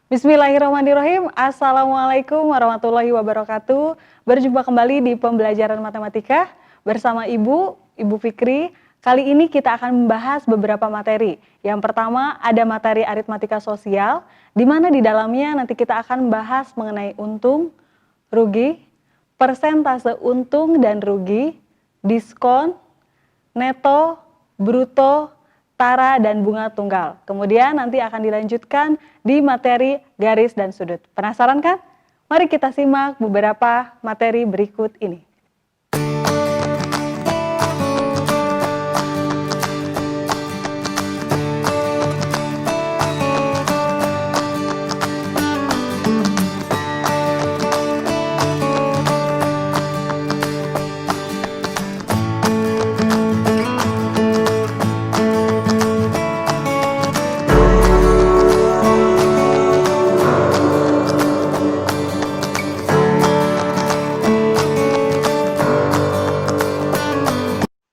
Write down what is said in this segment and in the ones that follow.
Bismillahirrahmanirrahim. Assalamualaikum warahmatullahi wabarakatuh. Berjumpa kembali di pembelajaran matematika bersama Ibu Fikri. Kali ini kita akan membahas beberapa materi. Yang pertama ada materi aritmatika sosial, di mana di dalamnya nanti kita akan membahas mengenai untung, rugi, persentase untung dan rugi, diskon, neto, bruto, tara, dan bunga tunggal. Kemudian nanti akan dilanjutkan di materi garis dan sudut. Penasaran kan? Mari kita simak beberapa materi berikut ini.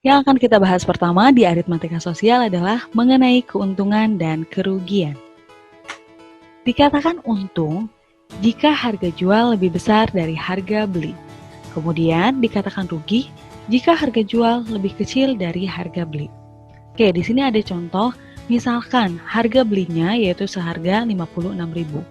Yang akan kita bahas pertama di aritmatika sosial adalah mengenai keuntungan dan kerugian. Dikatakan untung jika harga jual lebih besar dari harga beli. Kemudian dikatakan rugi jika harga jual lebih kecil dari harga beli. Oke, di sini ada contoh, misalkan harga belinya yaitu seharga 56.000.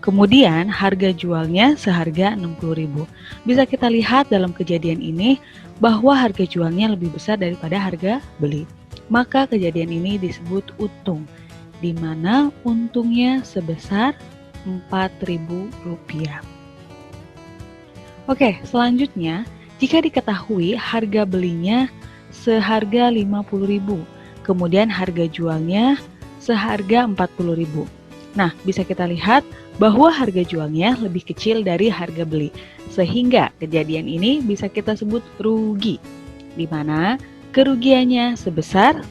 Kemudian harga jualnya seharga 60.000. Bisa kita lihat dalam kejadian ini bahwa harga jualnya lebih besar daripada harga beli. Maka kejadian ini disebut untung, di mana untungnya sebesar Rp4.000. Oke, selanjutnya jika diketahui harga belinya seharga 50.000, kemudian harga jualnya seharga 40.000. Nah, bisa kita lihat bahwa harga jualnya lebih kecil dari harga beli, sehingga kejadian ini bisa kita sebut rugi, di mana kerugiannya sebesar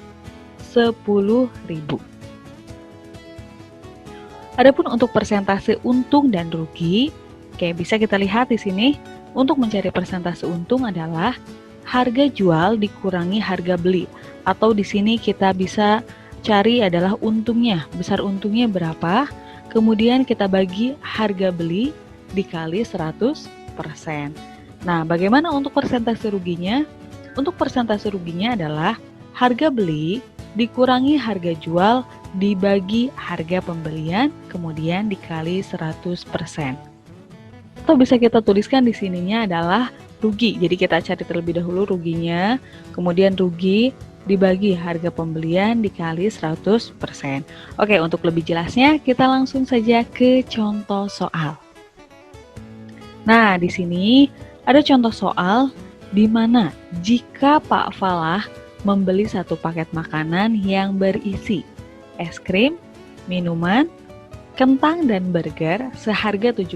10.000. Adapun untuk persentase untung dan rugi, bisa kita lihat di sini, untuk mencari persentase untung adalah harga jual dikurangi harga beli, atau di sini kita bisa cari adalah untungnya, besar untungnya berapa, kemudian kita bagi harga beli dikali 100%. Nah, bagaimana untuk persentase ruginya? Untuk persentase ruginya adalah harga beli dikurangi harga jual dibagi harga pembelian, kemudian dikali 100%. Atau bisa kita tuliskan di sininya adalah rugi. Jadi kita cari terlebih dahulu ruginya, kemudian rugi dibagi harga pembelian dikali 100%. Oke, untuk lebih jelasnya kita langsung saja ke contoh soal. Nah, di sini ada contoh soal di mana jika Pak Falah membeli satu paket makanan yang berisi es krim, minuman, kentang, dan burger seharga 70.000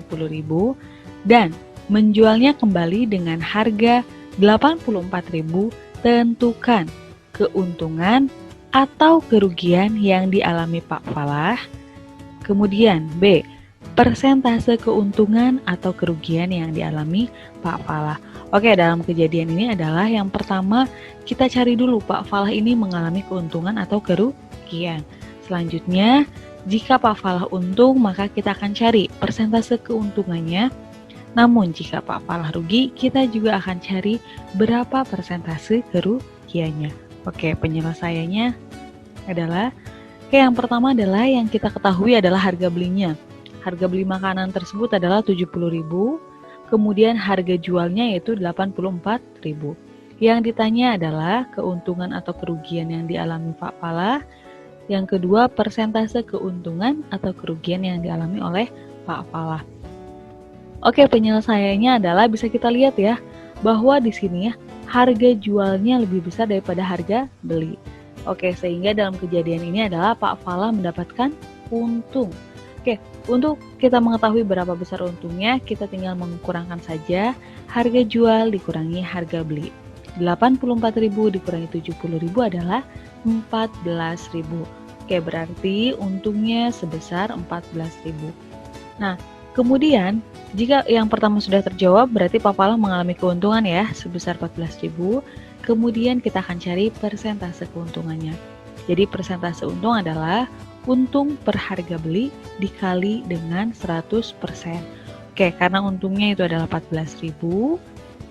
dan menjualnya kembali dengan harga 84.000, tentukan keuntungan atau kerugian yang dialami Pak Falah. Kemudian B, persentase keuntungan atau kerugian yang dialami Pak Falah. Oke, dalam kejadian ini adalah yang pertama kita cari dulu Pak Falah ini mengalami keuntungan atau kerugian. Selanjutnya, jika Pak Falah untung maka kita akan cari persentase keuntungannya. Namun jika Pak Falah rugi, kita juga akan cari berapa persentase kerugiannya. Oke, penyelesaiannya adalah, yang pertama adalah yang kita ketahui adalah harga belinya. Harga beli makanan tersebut adalah 70.000, kemudian harga jualnya yaitu 84.000. Yang ditanya adalah keuntungan atau kerugian yang dialami Pak Falah. Yang kedua, persentase keuntungan atau kerugian yang dialami oleh Pak Falah. Oke, penyelesaiannya adalah bisa kita lihat ya, bahwa di sini ya, harga jualnya lebih besar daripada harga beli. Oke, sehingga dalam kejadian ini adalah Pak Falah mendapatkan untung. Oke, untuk kita mengetahui berapa besar untungnya, kita tinggal mengukurkan saja harga jual dikurangi harga beli. 84.000 dikurangi 70.000 adalah 14.000. Oke, berarti untungnya sebesar 14.000. Nah, kemudian jika yang pertama sudah terjawab, berarti Pak Falah mengalami keuntungan ya, sebesar 14.000. Kemudian kita akan cari persentase keuntungannya. Jadi persentase untung adalah untung per harga beli dikali dengan 100%. Oke, karena untungnya itu adalah 14.000,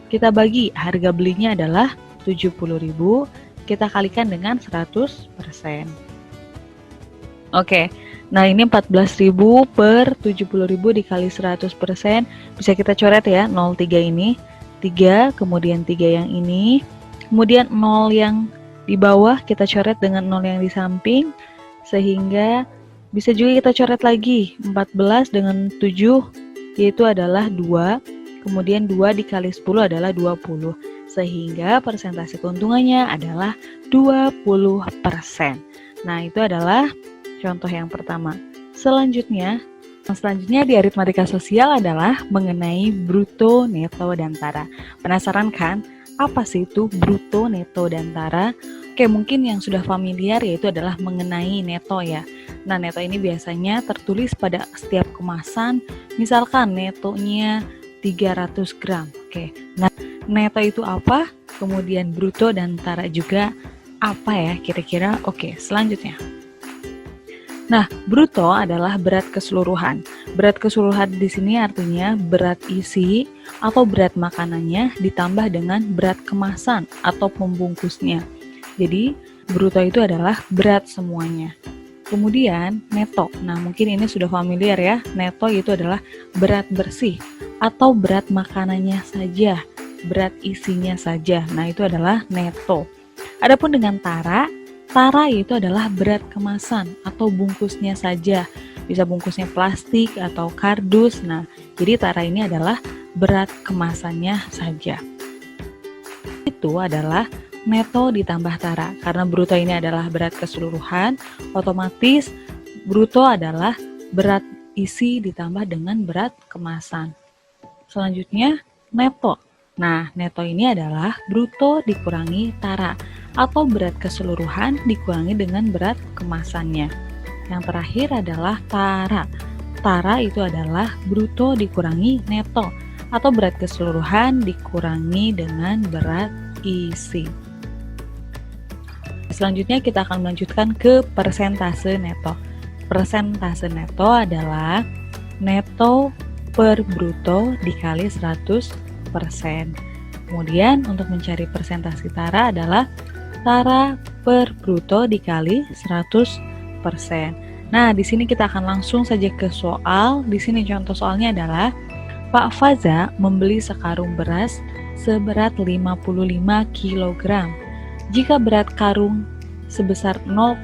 kita bagi harga belinya adalah 70.000, kita kalikan dengan 100%. Oke, nah ini 14.000 per 70.000 dikali 100%, bisa kita coret ya, 0,3 ini, 3, kemudian 3 yang ini, kemudian 0 yang di bawah kita coret dengan 0 yang di samping, sehingga bisa juga kita coret lagi, 14 dengan 7, yaitu adalah 2, kemudian 2 dikali 10 adalah 20, sehingga persentase keuntungannya adalah 20%. Nah, itu adalah contoh yang pertama. Selanjutnya di aritmatika sosial adalah mengenai bruto, neto, dan tara. Penasaran kan? Apa sih itu bruto, neto, dan tara? Oke, mungkin yang sudah familiar yaitu adalah mengenai neto ya. Nah, neto ini biasanya tertulis pada setiap kemasan, misalkan netonya 300 gram. Oke, nah neto itu apa? Kemudian bruto dan tara juga apa ya kira-kira? Oke, selanjutnya. Nah, bruto adalah berat keseluruhan. Berat keseluruhan di sini artinya berat isi atau berat makanannya ditambah dengan berat kemasan atau pembungkusnya. Jadi, bruto itu adalah berat semuanya. Kemudian neto, nah mungkin ini sudah familiar ya, neto itu adalah berat bersih atau berat makanannya saja, berat isinya saja, nah itu adalah neto. Adapun dengan tara itu adalah berat kemasan atau bungkusnya saja, bisa bungkusnya plastik atau kardus, nah jadi tara ini adalah berat kemasannya saja. Itu adalah neto ditambah tara. Karena bruto ini adalah berat keseluruhan, otomatis bruto adalah berat isi ditambah dengan berat kemasan. Selanjutnya, neto. Nah, neto ini adalah bruto dikurangi tara atau berat keseluruhan dikurangi dengan berat kemasannya. Yang terakhir adalah tara. Tara itu adalah bruto dikurangi neto atau berat keseluruhan dikurangi dengan berat isi. Selanjutnya kita akan melanjutkan ke persentase neto. Persentase neto adalah neto per bruto dikali 100%. Kemudian untuk mencari persentase tara adalah tara per bruto dikali 100%. Nah, di sini kita akan langsung saja ke soal. Di sini contoh soalnya adalah Pak Faza membeli sekarung beras seberat 55 kg. Jika berat karung sebesar 0,5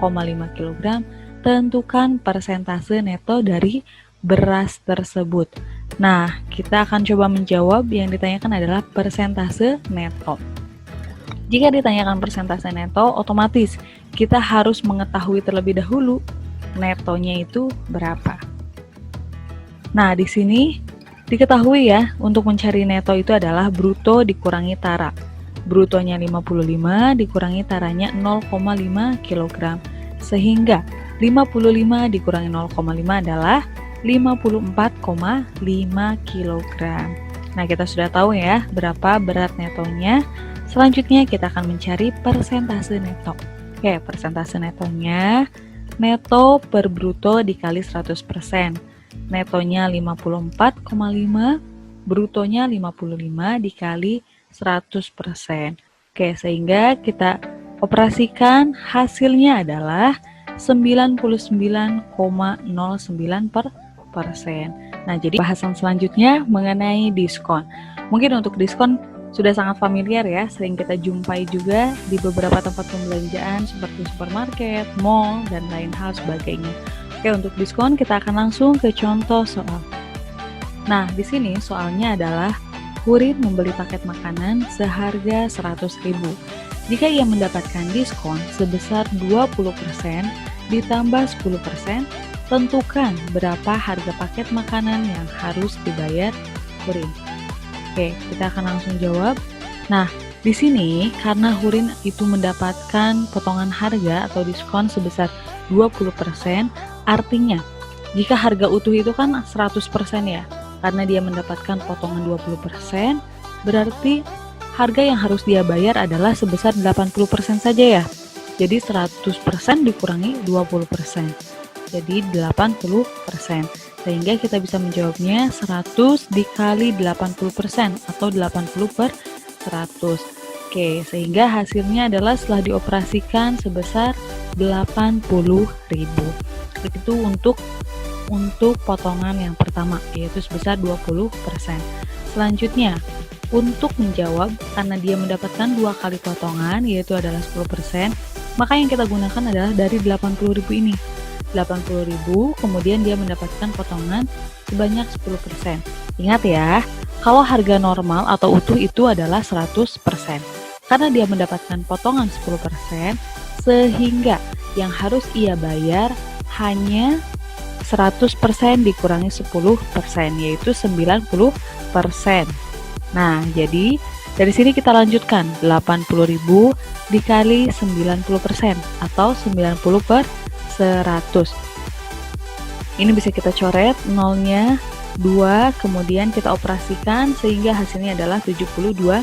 kg, tentukan persentase neto dari beras tersebut. Nah, kita akan coba menjawab. Yang ditanyakan adalah persentase neto. Jika ditanyakan persentase neto, otomatis kita harus mengetahui terlebih dahulu netonya itu berapa. Nah, di sini diketahui ya, untuk mencari neto itu adalah bruto dikurangi tara. Brutonya 55 dikurangi taranya 0,5 kg. Sehingga 55 dikurangi 0,5 adalah 54,5 kg. Nah, kita sudah tahu ya berapa berat netonya. Selanjutnya kita akan mencari persentase neto. Oke, persentase netonya neto per bruto dikali 100%. Netonya 54,5, brutonya 55 dikali 100%. Oke, sehingga kita operasikan hasilnya adalah 99,09%. Nah, jadi bahasan selanjutnya mengenai diskon. Mungkin untuk diskon sudah sangat familiar ya, sering kita jumpai juga di beberapa tempat pembelanjaan seperti supermarket, mall, dan lain hal sebagainya. Oke, untuk diskon kita akan langsung ke contoh soal. Nah, di sini soalnya adalah Hurin membeli paket makanan seharga 100.000. Jika ia mendapatkan diskon sebesar 20% ditambah 10%, tentukan berapa harga paket makanan yang harus dibayar Hurin. Oke, kita akan langsung jawab. Nah, di sini karena Hurin itu mendapatkan potongan harga atau diskon sebesar 20%, artinya jika harga utuh itu kan 100% ya, karena dia mendapatkan potongan 20%, berarti harga yang harus dia bayar adalah sebesar 80% saja ya. Jadi 100% dikurangi 20%. jadi 80%. Sehingga kita bisa menjawabnya 100 dikali 80% atau 80 per 100. Oke, sehingga hasilnya adalah setelah dioperasikan sebesar 80.000. Itu untuk potongan yang pertama, yaitu sebesar 20%. Selanjutnya, untuk menjawab, karena dia mendapatkan 2 kali potongan, yaitu adalah 10%, maka yang kita gunakan adalah dari 80.000 ini. 80.000, kemudian dia mendapatkan potongan sebanyak 10%. Ingat ya, kalau harga normal atau utuh itu adalah 100%. Karena dia mendapatkan potongan 10%, sehingga yang harus ia bayar hanya 100% dikurangi 10%, yaitu 90%. Nah, jadi dari sini kita lanjutkan 80.000 dikali 90% atau 90 per 100. Ini bisa kita coret, nolnya 2, kemudian kita operasikan sehingga hasilnya adalah 72.000.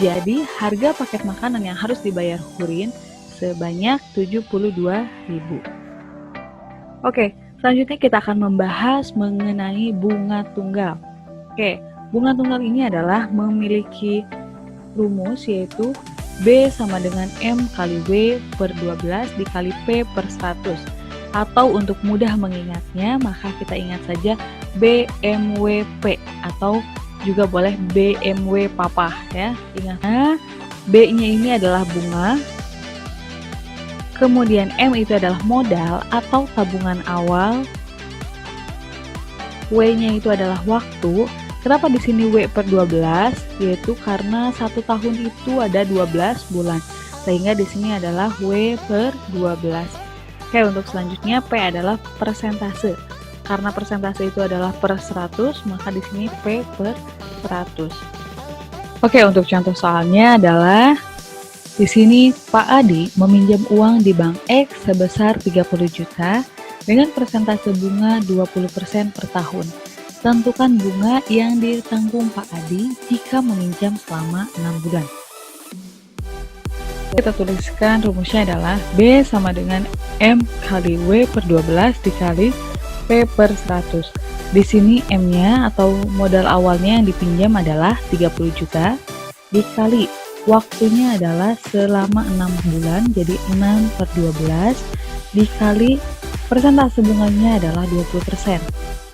Jadi harga paket makanan yang harus dibayar Hurin sebanyak 72.000. Oke, selanjutnya kita akan membahas mengenai bunga tunggal. Oke, bunga tunggal ini adalah memiliki rumus yaitu B sama dengan M kali W per 12 dikali P per 100. Atau untuk mudah mengingatnya, maka kita ingat saja BMWP atau juga boleh BMW Papa ya. Ingat, B-nya ini adalah bunga. Kemudian M itu adalah modal atau tabungan awal. W-nya itu adalah waktu. Kenapa di sini W per 12? Yaitu karena 1 tahun itu ada 12 bulan. Sehingga di sini adalah W per 12. Oke, untuk selanjutnya P adalah persentase. Karena persentase itu adalah per 100, maka di sini P per 100. Oke, untuk contoh soalnya adalah di sini Pak Adi meminjam uang di Bank X sebesar 30 juta dengan persentase bunga 20% per tahun. Tentukan bunga yang ditanggung Pak Adi jika meminjam selama 6 bulan. Kita tuliskan rumusnya adalah B sama dengan M kali W per 12 dikali P per 100. Di sini M-nya atau modal awalnya yang dipinjam adalah 30 juta dikali waktunya adalah selama 6 bulan, jadi 6 per 12 dikali persentase bunganya adalah 20%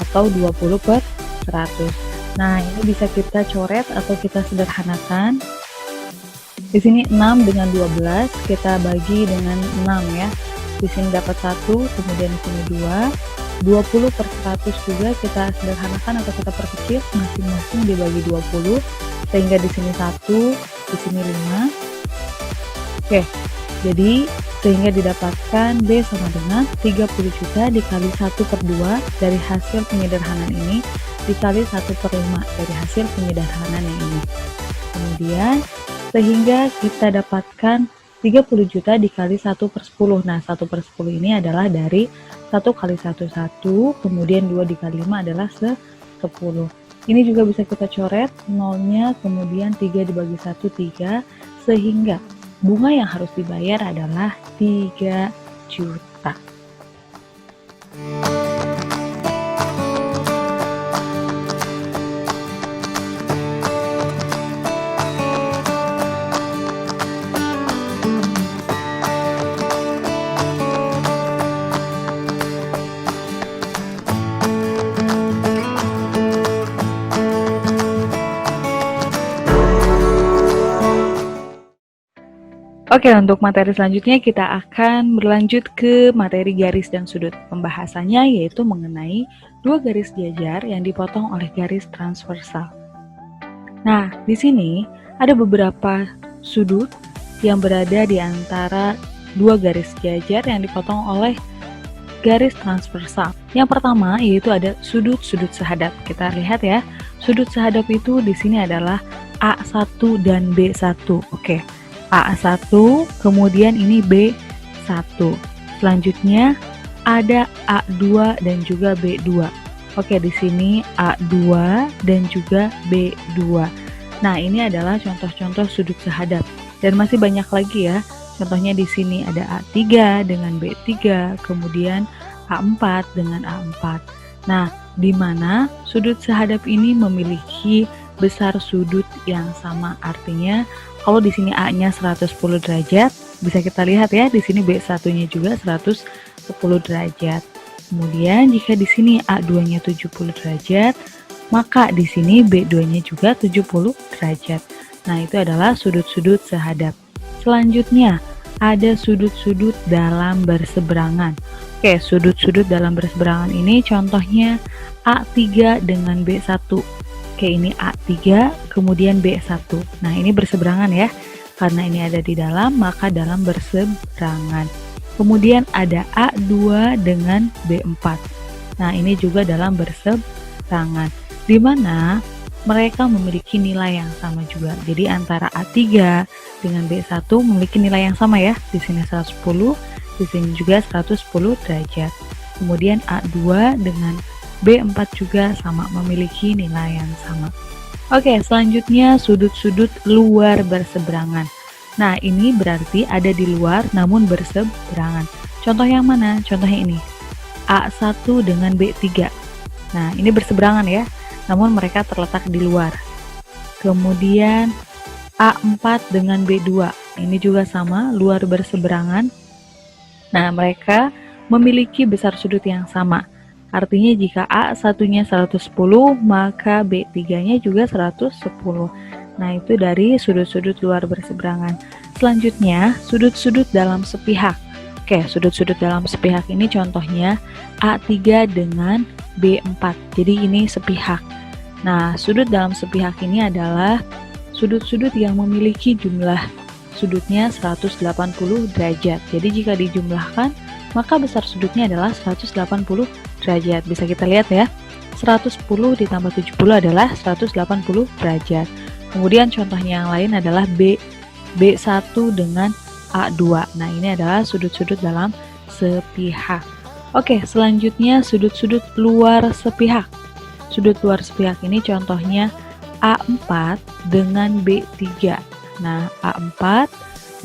atau 20 per 100. Nah, ini bisa kita coret atau kita sederhanakan. Di sini 6 dengan 12 kita bagi dengan 6 ya. Di sini dapat 1, kemudian di sini 2. 20 per 100 juga kita sederhanakan atau kita perkecil, masing-masing dibagi 20 sehingga di sini 1, di sini 5. Oke, jadi sehingga didapatkan B sama dengan 30 juta dikali 1 per 2 dari hasil penyederhanaan ini dikali 1 per 5 dari hasil penyederhanaan yang ini. Kemudian sehingga kita dapatkan 30 juta dikali 1 per 10. Nah, 1 per 10 ini adalah dari 1 kali 1, 1, kemudian 2 dikali 5 adalah 10. Ini juga bisa kita coret, nolnya, kemudian 3 dibagi 1, 3, sehingga bunga yang harus dibayar adalah 3 juta. Oke, untuk materi selanjutnya kita akan berlanjut ke materi garis dan sudut. Pembahasannya yaitu mengenai dua garis jajar yang dipotong oleh garis transversal. Nah, di sini ada beberapa sudut yang berada di antara dua garis jajar yang dipotong oleh garis transversal. Yang pertama yaitu ada sudut-sudut sehadap. Kita lihat ya, sudut sehadap itu di sini adalah A1 dan B1. Oke. A1, kemudian ini B1. Selanjutnya ada A2 dan juga B2. Oke, di sini A2 dan juga B2. Nah, ini adalah contoh-contoh sudut sehadap. Dan masih banyak lagi ya Contohnya di sini ada A3 dengan B3, kemudian A4 dengan A4. Nah, di mana sudut sehadap ini memiliki besar sudut yang sama. Artinya, kalau di sini A-nya 110 derajat, bisa kita lihat ya, di sini B1-nya juga 110 derajat. Kemudian jika di sini A2-nya 70 derajat, maka di sini B2-nya juga 70 derajat. Nah, itu adalah sudut-sudut sehadap. Selanjutnya, ada sudut-sudut dalam berseberangan. Oke, sudut-sudut dalam berseberangan ini contohnya A3 dengan B1. Oke, ini A3, kemudian B1. Nah, ini berseberangan ya. Karena ini ada di dalam, maka dalam berseberangan. Kemudian ada A2 dengan B4. Nah, ini juga dalam berseberangan. Di mana mereka memiliki nilai yang sama juga. Jadi antara A3 dengan B1 memiliki nilai yang sama ya. Di sini 110, di sini juga 110 derajat. Kemudian A2 dengan B4 juga sama, memiliki nilai yang sama. Oke, selanjutnya sudut-sudut luar berseberangan. Nah, ini berarti ada di luar namun berseberangan. Contoh yang mana? Contohnya ini. A1 dengan B3. Nah, ini berseberangan ya, namun mereka terletak di luar. Kemudian A4 dengan B2. Ini juga sama, luar berseberangan. Nah, mereka memiliki besar sudut yang sama. Artinya jika A1-nya 110, maka B3-nya juga 110. Nah, itu dari sudut-sudut luar berseberangan. Selanjutnya, sudut-sudut dalam sepihak. Oke, sudut-sudut dalam sepihak ini contohnya A3 dengan B4. Jadi ini sepihak. Nah, sudut dalam sepihak ini adalah sudut-sudut yang memiliki jumlah sudutnya 180 derajat. Jadi jika dijumlahkan, maka besar sudutnya adalah 180 derajat. Bisa kita lihat ya, 110 ditambah 70 adalah 180 derajat. Kemudian contohnya yang lain adalah B1 dengan A2. Nah, ini adalah sudut-sudut dalam sepihak. Oke, selanjutnya sudut-sudut luar sepihak. Sudut luar sepihak ini contohnya A4 dengan B3. Nah, A4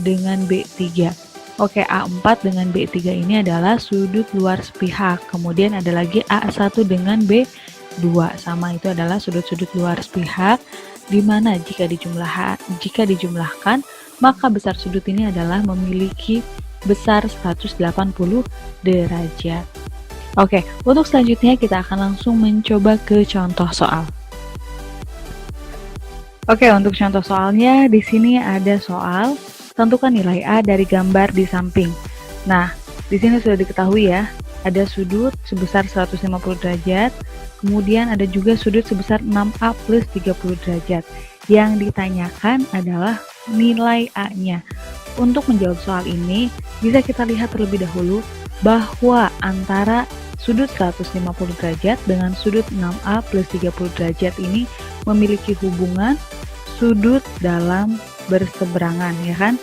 dengan B3. Oke, A4 dengan B3 ini adalah sudut luar sepihak. Kemudian ada lagi A1 dengan B2. Sama, itu adalah sudut-sudut luar sepihak, di mana jika dijumlahkan, maka besar sudut ini adalah memiliki besar 180 derajat. Oke, untuk selanjutnya kita akan langsung mencoba ke contoh soal. Oke, untuk contoh soalnya di sini ada soal tentukan nilai A dari gambar di samping. Nah, di sini sudah diketahui ya, ada sudut sebesar 150 derajat, kemudian ada juga sudut sebesar 6A plus 30 derajat. Yang ditanyakan adalah nilai A-nya. Untuk menjawab soal ini, bisa kita lihat terlebih dahulu bahwa antara sudut 150 derajat dengan sudut 6A plus 30 derajat ini memiliki hubungan sudut dalam berseberangan, ya kan?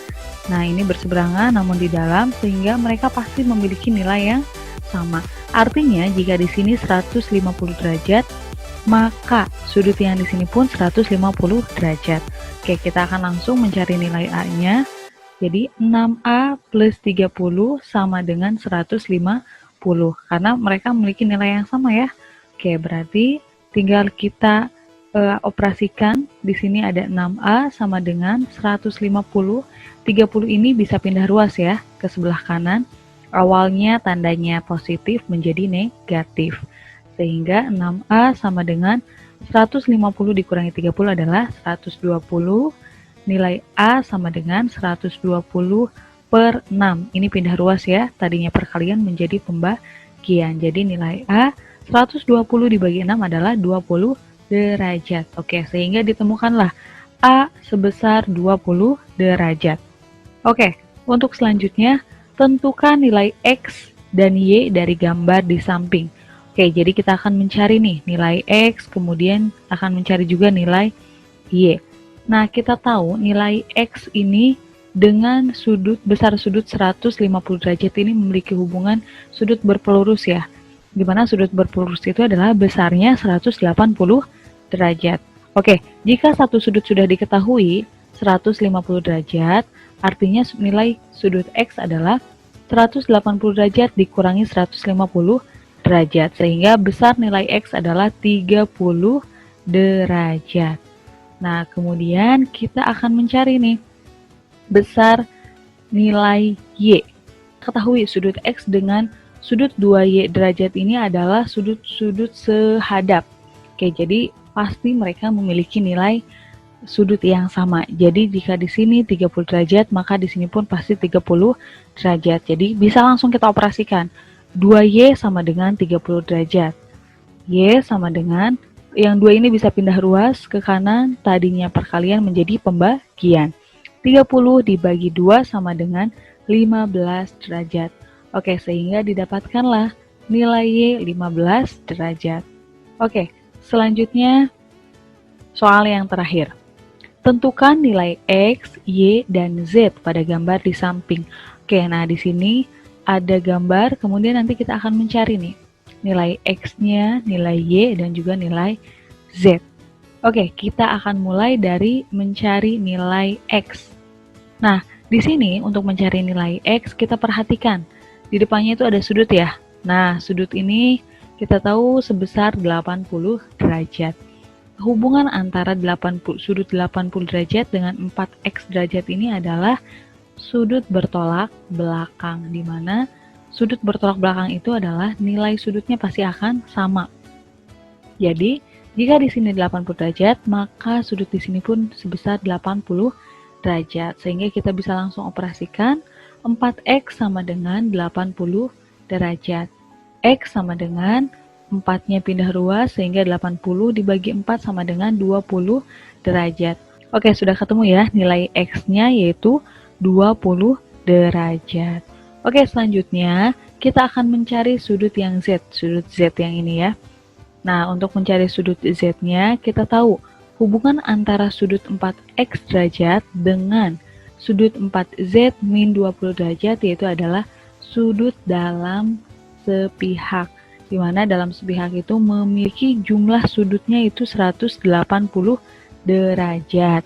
Nah, ini berseberangan namun di dalam, sehingga mereka pasti memiliki nilai yang sama. Artinya, jika di sini 150 derajat, maka sudut yang di sini pun 150 derajat. Oke, kita akan langsung mencari nilai A-nya. Jadi 6A plus 30 sama dengan 150, karena mereka memiliki nilai yang sama ya. Oke, berarti tinggal kita operasikan. Di sini ada 6A sama dengan 150. 30 ini bisa pindah ruas ya ke sebelah kanan. Awalnya tandanya positif menjadi negatif. Sehingga 6A sama dengan 150 dikurangi 30 adalah 120. Nilai A sama dengan 120 per 6. Ini pindah ruas ya, tadinya perkalian menjadi pembagian. Jadi nilai A 120 dibagi 6 adalah 20 derajat. Oke, sehingga ditemukanlah A sebesar 20 derajat. Oke, untuk selanjutnya, tentukan nilai X dan Y dari gambar di samping. Oke, jadi kita akan mencari nih nilai X, kemudian akan mencari juga nilai Y. Nah, kita tahu nilai X ini dengan besar sudut 150 derajat ini memiliki hubungan sudut berpelurus ya. Di mana sudut berpelurus itu adalah besarnya 180 derajat. Oke, jika satu sudut sudah diketahui 150 derajat, Artinya nilai sudut X adalah 180 derajat dikurangi 150 derajat, sehingga besar nilai X adalah 30 derajat. Nah, kemudian kita akan mencari nih, besar nilai Y. Ketahui sudut X dengan sudut 2Y derajat ini adalah sudut-sudut sehadap. Oke, jadi pasti mereka memiliki nilai sudut yang sama. Jadi jika di sini 30 derajat, maka di sini pun pasti 30 derajat. Jadi bisa langsung kita operasikan. 2Y sama dengan 30 derajat. Y sama dengan, yang 2 ini bisa pindah ruas ke kanan, tadinya perkalian menjadi pembagian. 30 dibagi 2 sama dengan 15 derajat. Oke, sehingga didapatkanlah nilai Y 15 derajat. Oke, selanjutnya soal yang terakhir. Tentukan nilai X, Y, dan Z pada gambar di samping. Oke, nah di sini ada gambar, kemudian nanti kita akan mencari nih nilai X-nya, nilai Y, dan juga nilai Z. Oke, kita akan mulai dari mencari nilai X. Nah, di sini untuk mencari nilai X, kita perhatikan. Di depannya itu ada sudut ya. Nah, sudut ini kita tahu sebesar 80 derajat. Hubungan antara sudut 80 derajat dengan 4X derajat ini adalah sudut bertolak belakang, di mana sudut bertolak belakang itu adalah nilai sudutnya pasti akan sama. Jadi, jika di sini 80 derajat, maka sudut di sini pun sebesar 80 derajat. Sehingga kita bisa langsung operasikan 4X sama dengan 80 derajat. X sama dengan 4-nya pindah ruas, sehingga 80 dibagi 4 sama dengan 20 derajat. Oke, sudah ketemu ya nilai X-nya, yaitu 20 derajat. Oke, selanjutnya kita akan mencari sudut yang Z, sudut Z yang ini ya. Nah, untuk mencari sudut Z-nya, kita tahu hubungan antara sudut 4X derajat dengan sudut 4Z min 20 derajat, yaitu adalah sudut dalam sepihak, di mana dalam sepihak itu memiliki jumlah sudutnya itu 180 derajat.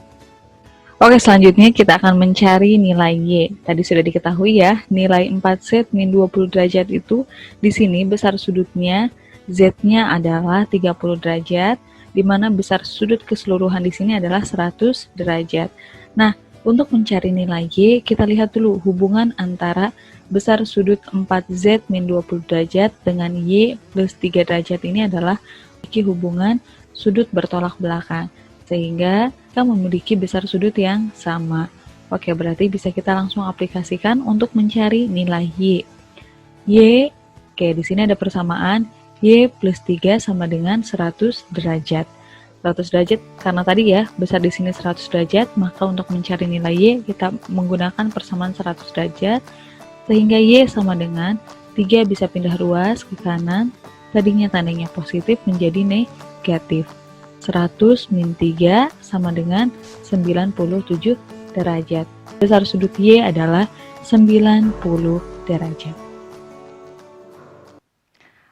Oke, selanjutnya kita akan mencari nilai Y. Tadi sudah diketahui ya, nilai 4Z min 20 derajat itu di sini besar sudutnya Z-nya adalah 30 derajat, di mana besar sudut keseluruhan di sini adalah 100 derajat. Nah, untuk mencari nilai Y, kita lihat dulu hubungan antara besar sudut 4Z min 20 derajat dengan Y plus 3 derajat ini adalah memiliki hubungan sudut bertolak belakang, sehingga kita memiliki besar sudut yang sama. Oke, berarti bisa kita langsung aplikasikan untuk mencari nilai Y. Y, oke, di sini ada persamaan, Y plus 3 sama dengan 100 derajat. 100 derajat, karena tadi ya, besar di sini 100 derajat, maka untuk mencari nilai Y, kita menggunakan persamaan 100 derajat, sehingga Y sama dengan 3 bisa pindah ruas ke kanan, tadinya tandanya positif menjadi negatif. 100 min 3 sama dengan 97 derajat. Besar sudut Y adalah 90 derajat.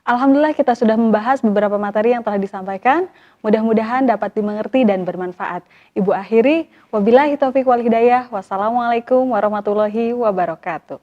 Alhamdulillah kita sudah membahas beberapa materi yang telah disampaikan. Mudah-mudahan dapat dimengerti dan bermanfaat. Ibu akhiri, wabillahi taufiq wal hidayah. Wassalamualaikum warahmatullahi wabarakatuh.